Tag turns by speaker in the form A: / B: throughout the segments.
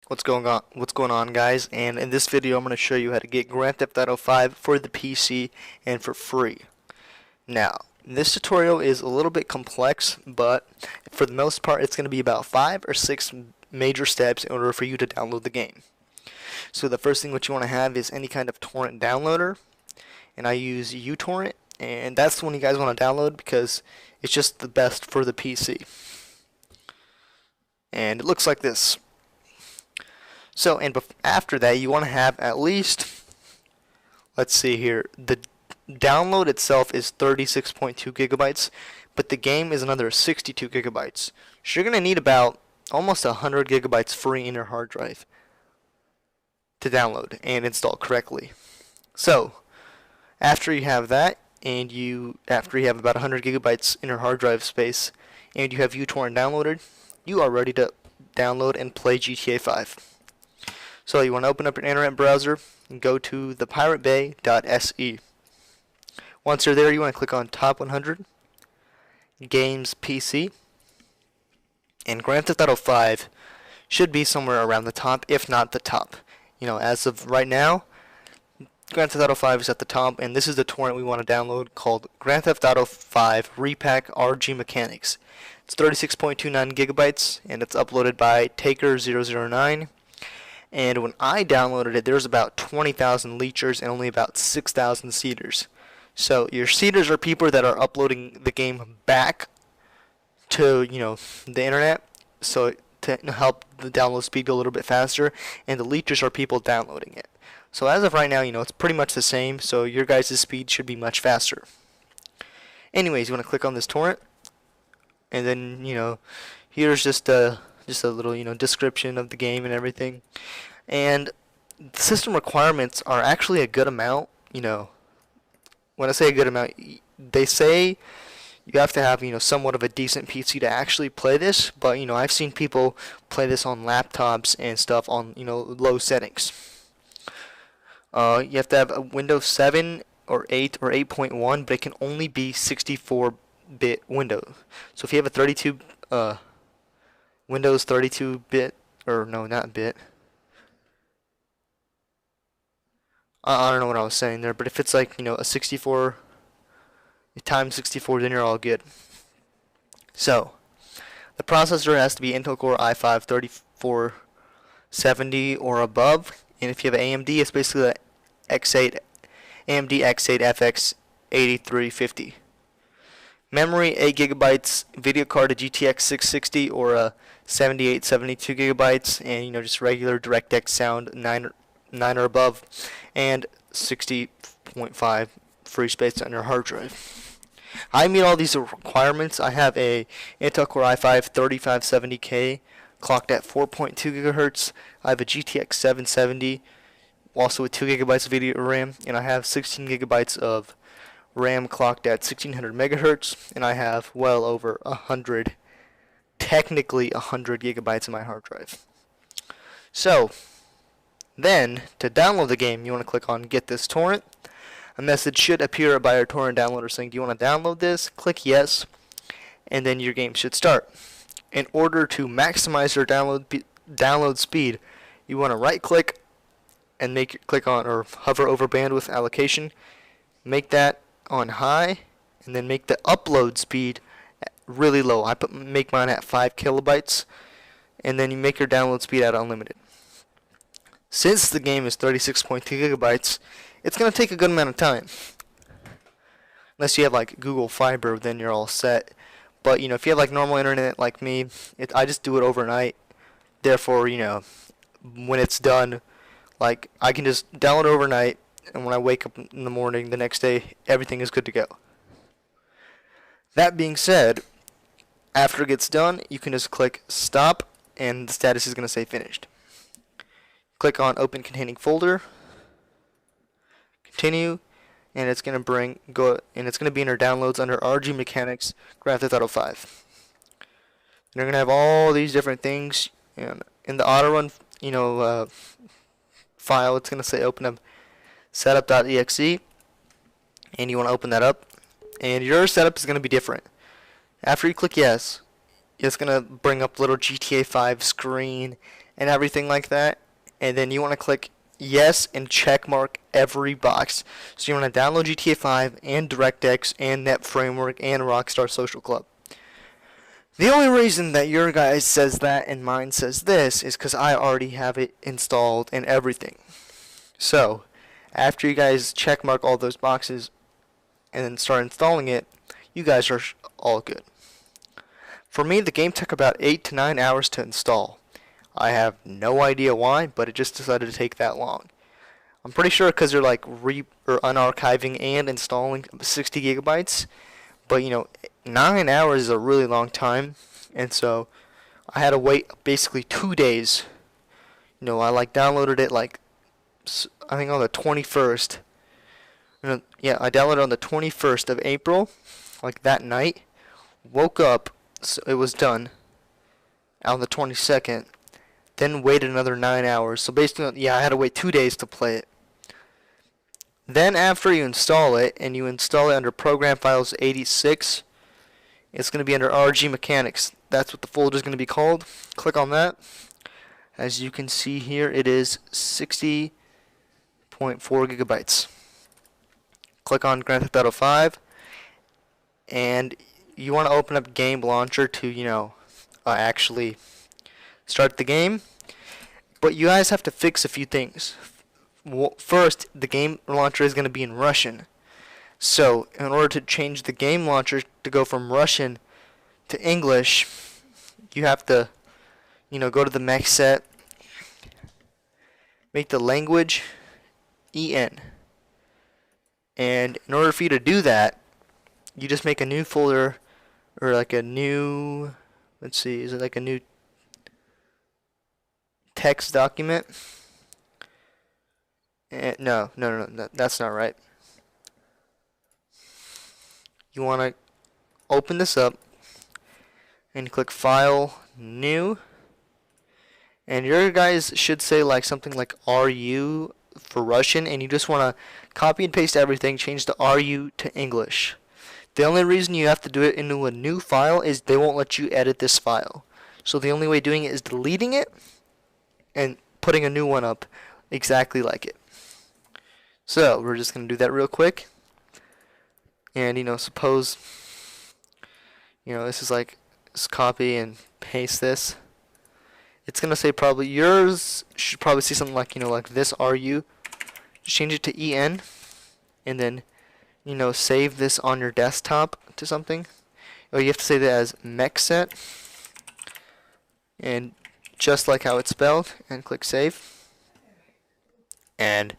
A: What's going on, guys? And in this video, I'm going to show you how to get Grand Theft Auto 5 for the PC and for free. Now, this tutorial is a little bit complex, but for the most part, it's going to be about 5 or 6 major steps in order for you to download the game. So the first thing what you want to have is any kind of torrent downloader, and I use uTorrent, and that's the one you guys want to download because it's just the best for the PC. And it looks like this. So, and after that, you want to have at least, let's see here, the download itself is 36.2 gigabytes, but the game is another 62 gigabytes. So you're going to need about almost 100 gigabytes free in your hard drive to download and install correctly. So, after you have that, and after you have about 100 gigabytes in your hard drive space, and you have uTorrent downloaded, you are ready to download and play GTA 5. So you want to open up your internet browser and go to thepiratebay.se. Once you're there, you want to click on Top 100, Games PC, and Grand Theft Auto 5 should be somewhere around the top, if not the top. You know, as of right now, Grand Theft Auto 5 is at the top, and this is the torrent we want to download called Grand Theft Auto 5 Repack RG Mechanics. It's 36.29 gigabytes, and it's uploaded by Taker009. And when I downloaded it, there's about 20,000 leechers and only about 6,000 seeders. So your seeders are people that are uploading the game back to, the internet, so to help the download speed go a little bit faster. And the leechers are people downloading it. So as of right now, it's pretty much the same. So your guys' speed should be much faster. Anyways, you want to click on this torrent, and then here's just a little description of the game and everything. And the system requirements are actually a good amount. When I say a good amount, they say you have to have somewhat of a decent PC to actually play this, but I've seen people play this on laptops and stuff on low settings. You have to have a Windows 7 or 8 or 8.1, but it can only be 64-bit Windows. So if you have a Windows 32-bit, or no, not bit. I don't know what I was saying there, but if it's like, a 64 times 64, then you're all good. So, the processor has to be Intel Core i5-3470 or above, and if you have AMD, it's basically the X8, AMD X8 FX 8350. Memory 8 gigabytes, video card a GTX 660 or a 7872 gigabytes, and just regular DirectX sound 9 or above, and 60.5 free space on your hard drive. I meet all these requirements. I have a Intel Core i5 3570K clocked at 4.2 gigahertz. I have a GTX 770 also with 2 gigabytes of video RAM, and I have 16 gigabytes of RAM clocked at 1600 megahertz, and I have well over 100, technically 100 gigabytes in my hard drive. So, then, to download the game, you want to click on Get This Torrent. A message should appear by your torrent downloader saying, do you want to download this? Click Yes, and then your game should start. In order to maximize your download speed, you want to right-click and click on or hover over bandwidth allocation. Make that on high, and then make the upload speed really low. I make mine at 5 kilobytes, and then you make your download speed at unlimited. Since the game is 36.2 gigabytes, it's going to take a good amount of time. Unless you have like Google Fiber, then you're all set. But if you have like normal internet like me, I just do it overnight. Therefore, when it's done, like I can just download overnight, and when I wake up in the morning the next day, everything is good to go. That being said, after it gets done, you can just click Stop, and the status is going to say Finished. Click on Open Containing Folder, Continue, and it's going to it's going to be in our downloads under RG Mechanics Grand Theft Auto 5. And you're going to have all these different things, and in the auto run, file, it's going to say open up setup.exe, and you want to open that up, and your setup is going to be different. After you click yes, it's going to bring up little GTA 5 screen and everything like that. And then you want to click yes and check mark every box. So you want to download GTA 5 and DirectX and Net Framework and Rockstar Social Club. The only reason that your guy says that and mine says this is because I already have it installed and everything. So after you guys check mark all those boxes and then start installing it, you guys are all good. For me, the game took about 8 to 9 hours to install. I have no idea why, but it just decided to take that long. I'm pretty sure because they're like unarchiving and installing 60 gigabytes, but you know, 9 hours is a really long time, and so I had to wait basically 2 days. You know, I like downloaded it like I think on the 21st. Yeah, I downloaded on the 21st of April, like that night. Woke up, so it was done on the 22nd. Then waited another 9 hours. So basically, yeah, I had to wait 2 days to play it. Then after you install it, and you install it under Program Files 86, it's going to be under RG Mechanics. That's what the folder is going to be called. Click on that. As you can see here, it is 60.4 gigabytes. Click on Grand Theft Auto 5, and you want to open up Game Launcher to, you know, actually start the game. But you guys have to fix a few things. First, the game launcher is going to be in Russian. So, in order to change the game launcher to go from Russian to English, you have to, you know, go to the mech set, make the language EN. And in order for you to do that, you just make a new folder, or like a new, let's see, is it like a new text document? No, that's not right. You want to open this up and click File, New, and your guys should say like something like RU for Russian, and you just want to copy and paste everything, change the RU to English. The only reason you have to do it into a new file is they won't let you edit this file. So the only way doing it is deleting it and putting a new one up exactly like it. So we're just going to do that real quick. And, you know, suppose, you know, this is like, just copy and paste this. It's going to say probably, yours should probably see something like, you know, like this RU. Just change it to EN. And then, you know, save this on your desktop to something. Or you have to save it as mechset. And just like how it's spelled. And click save. And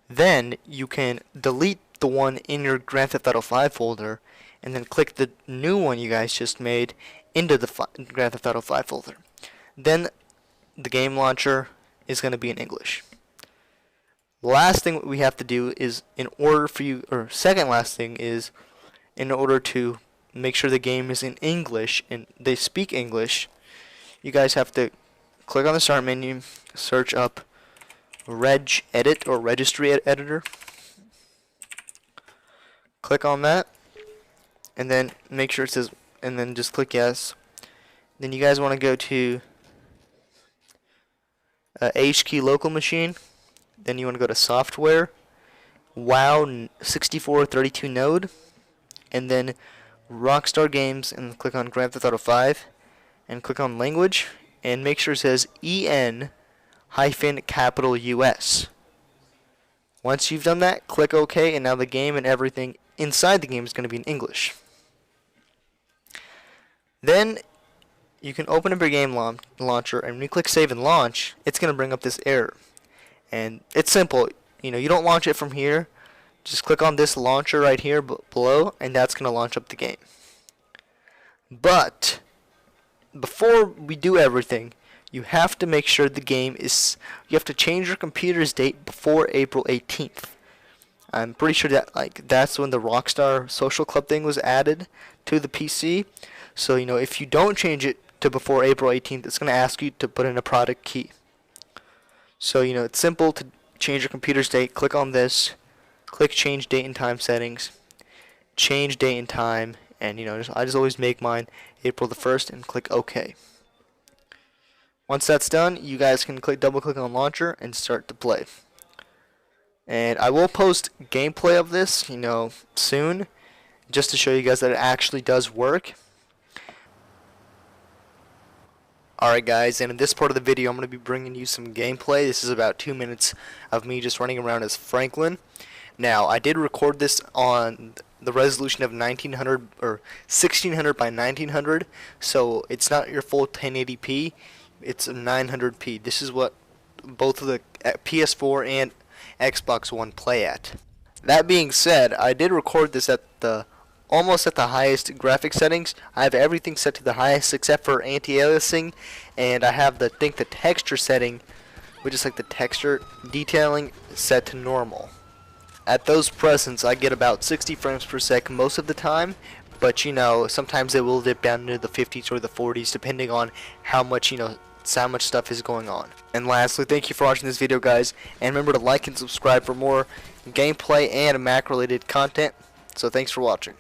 A: then you can delete the one in your Grand Theft Auto 5 folder, and then click the new one you guys just made into the Grand Theft Auto 5 folder. Then the game launcher is going to be in English. Last thing we have to do is, in order for you, or second last thing is, in order to make sure the game is in English and they speak English, you guys have to click on the start menu, search up regedit or registry editor. Click on that, and then make sure it says, and then just click yes. Then you guys want to go to HKey local machine. Then you want to go to software, WoW 6432 node, and then Rockstar Games, and click on Grand Theft Auto 5, and click on language, and make sure it says EN capital US. Once you've done that, click OK, and now the game and everything inside the game is going to be in English. Then you can open up your game launcher, and when you click save and launch, it's going to bring up this error. And it's simple. You know, you don't launch it from here. Just click on this launcher right here below, and that's going to launch up the game. But before we do everything, you have to make sure the game is, you have to change your computer's date before April 18th. I'm pretty sure that that's when the Rockstar Social Club thing was added to the PC. So, you know, if you don't change it to before April 18th, it's going to ask you to put in a product key. So, you know, it's simple to change your computer's date. Click on this, click change date and time settings, change date and time, and, you know, I just always make mine April the 1st and click OK. Once that's done, you guys can double click on launcher and start to play. And I will post gameplay of this, soon, just to show you guys that it actually does work. Alright guys, and in this part of the video I'm going to be bringing you some gameplay. This is about 2 minutes of me just running around as Franklin. Now, I did record this on the resolution of 1900 or 1600 by 1900, so it's not your full 1080p, it's a 900p. This is what both of the PS4 and Xbox One play at. That being said, I did record this at almost at the highest graphic settings. I have everything set to the highest except for anti-aliasing, and I have the texture setting, which is like the texture detailing, set to normal. At those presents, I get about 60 frames per second most of the time, but sometimes it will dip down into the 50s or the 40s depending on how much stuff is going on. And lastly, thank you for watching this video, guys, and remember to like and subscribe for more gameplay and Mac related content. So thanks for watching.